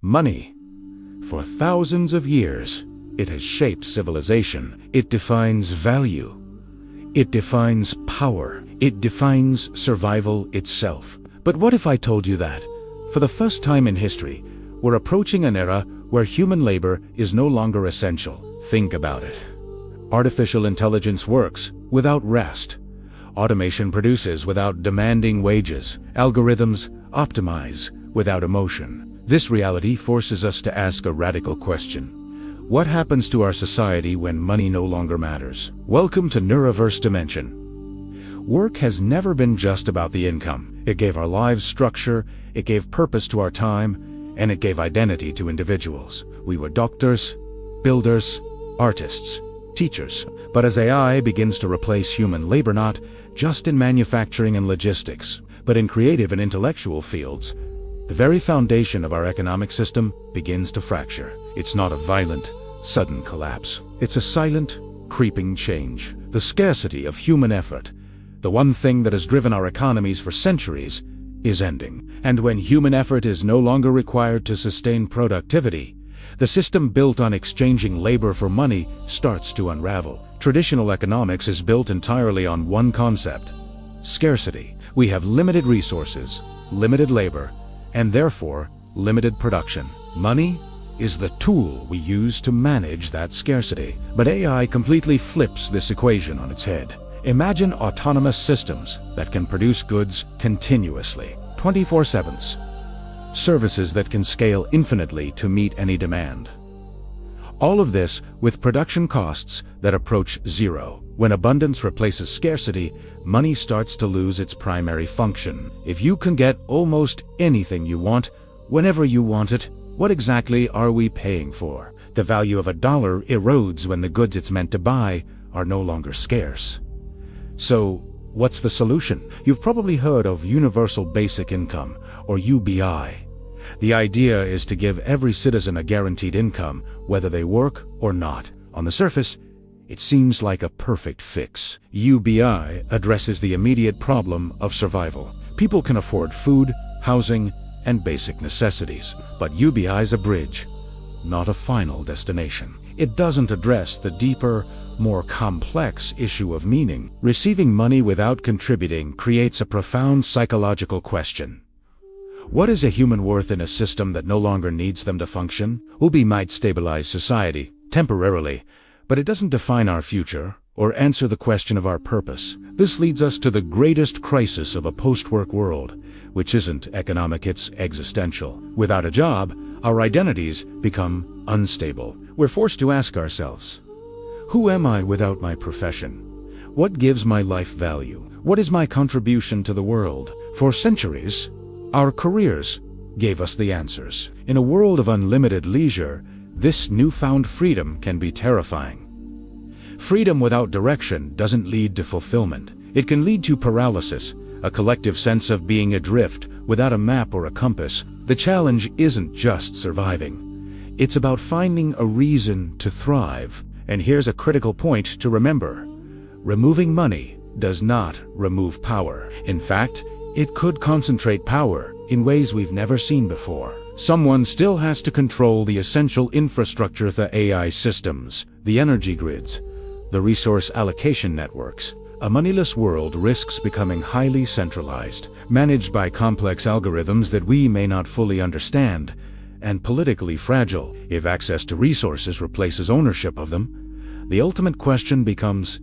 Money. For thousands of years, it has shaped civilization. It defines value. It defines power. It defines survival itself. But what if I told you that, for the first time in history, we're approaching an era where human labor is no longer essential? Think about it. Artificial intelligence works without rest. Automation produces without demanding wages. Algorithms optimize without emotion. This reality forces us to ask a radical question. What happens to our society when money no longer matters? Welcome to NeuroVerse Dimension. Work has never been just about the income. It gave our lives structure, it gave purpose to our time, and it gave identity to individuals. We were doctors, builders, artists, teachers. But as AI begins to replace human labor, not just in manufacturing and logistics, but in creative and intellectual fields, the very foundation of our economic system begins to fracture. It's not a violent, sudden collapse. It's a silent, creeping change. The scarcity of human effort, the one thing that has driven our economies for centuries, is ending. And when human effort is no longer required to sustain productivity, the system built on exchanging labor for money starts to unravel. Traditional economics is built entirely on one concept: scarcity. We have limited resources, limited labor, and therefore limited production. Money is the tool we use to manage that scarcity. But AI completely flips this equation on its head. Imagine autonomous systems that can produce goods continuously, 24/7. Services that can scale infinitely to meet any demand. All of this with production costs that approach zero. When abundance replaces scarcity, money starts to lose its primary function. If you can get almost anything you want, whenever you want it, what exactly are we paying for? The value of a dollar erodes when the goods it's meant to buy are no longer scarce. So, what's the solution? You've probably heard of Universal Basic Income, or UBI. The idea is to give every citizen a guaranteed income, whether they work or not. On the surface, it seems like a perfect fix. UBI addresses the immediate problem of survival. People can afford food, housing, and basic necessities. But UBI is a bridge, not a final destination. It doesn't address the deeper, more complex issue of meaning. Receiving money without contributing creates a profound psychological question. What is a human worth in a system that no longer needs them to function? UBI might stabilize society, temporarily, but it doesn't define our future or answer the question of our purpose. This leads us to the greatest crisis of a post-work world, which isn't economic, it's existential. Without a job, our identities become unstable. We're forced to ask ourselves, who am I without my profession? What gives my life value? What is my contribution to the world? For centuries, our careers gave us the answers. In a world of unlimited leisure, this newfound freedom can be terrifying. Freedom without direction doesn't lead to fulfillment. It can lead to paralysis, a collective sense of being adrift without a map or a compass. The challenge isn't just surviving. It's about finding a reason to thrive. And here's a critical point to remember. Removing money does not remove power. In fact, it could concentrate power in ways we've never seen before. Someone still has to control the essential infrastructure, the AI systems, the energy grids, the resource allocation networks. A moneyless world risks becoming highly centralized, managed by complex algorithms that we may not fully understand, and politically fragile. If access to resources replaces ownership of them, the ultimate question becomes,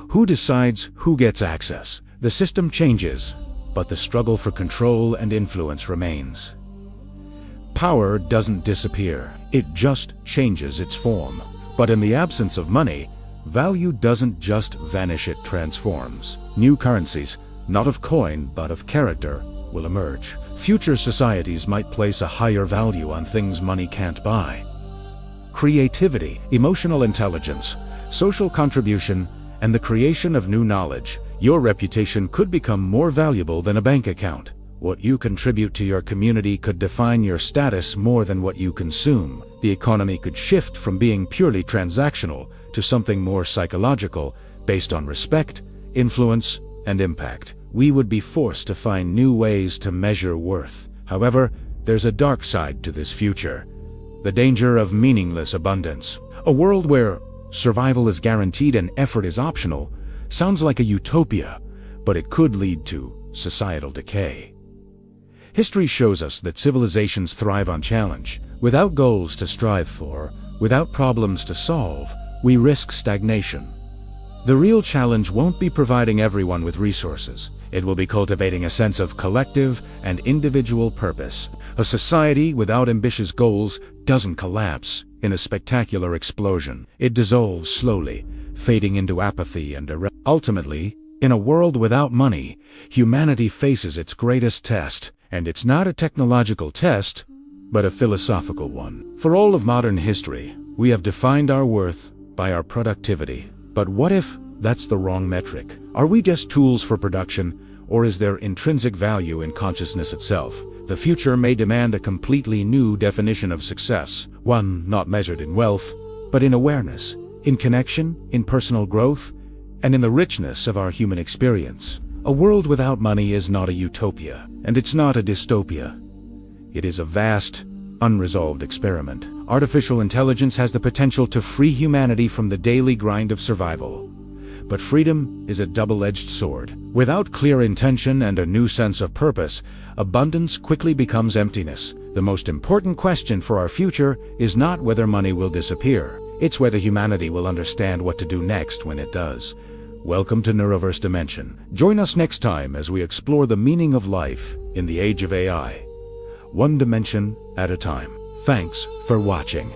who decides who gets access? The system changes, but the struggle for control and influence remains. Power doesn't disappear, it just changes its form. But in the absence of money, value doesn't just vanish, it transforms. New currencies, not of coin but of character, will emerge. Future societies might place a higher value on things money can't buy. Creativity, emotional intelligence, social contribution, and the creation of new knowledge. Your reputation could become more valuable than a bank account. What you contribute to your community could define your status more than what you consume. The economy could shift from being purely transactional to something more psychological, based on respect, influence, and impact. We would be forced to find new ways to measure worth. However, there's a dark side to this future. The danger of meaningless abundance. A world where survival is guaranteed and effort is optional sounds like a utopia, but it could lead to societal decay. History shows us that civilizations thrive on challenge. Without goals to strive for, without problems to solve, we risk stagnation. The real challenge won't be providing everyone with resources. It will be cultivating a sense of collective and individual purpose. A society without ambitious goals doesn't collapse in a spectacular explosion. It dissolves slowly, fading into apathy and ultimately, in a world without money, humanity faces its greatest test, and it's not a technological test, but a philosophical one. For all of modern history, we have defined our worth by our productivity. But what if that's the wrong metric? Are we just tools for production, or is there intrinsic value in consciousness itself? The future may demand a completely new definition of success, one not measured in wealth, but in awareness, in connection, in personal growth, and in the richness of our human experience. A world without money is not a utopia, and it's not a dystopia. It is a vast, unresolved experiment. Artificial intelligence has the potential to free humanity from the daily grind of survival. But freedom is a double-edged sword. Without clear intention and a new sense of purpose, abundance quickly becomes emptiness. The most important question for our future is not whether money will disappear. It's whether humanity will understand what to do next when it does. Welcome to NeuroVerse Dimension. Join us next time as we explore the meaning of life in the age of AI. One dimension at a time. Thanks for watching.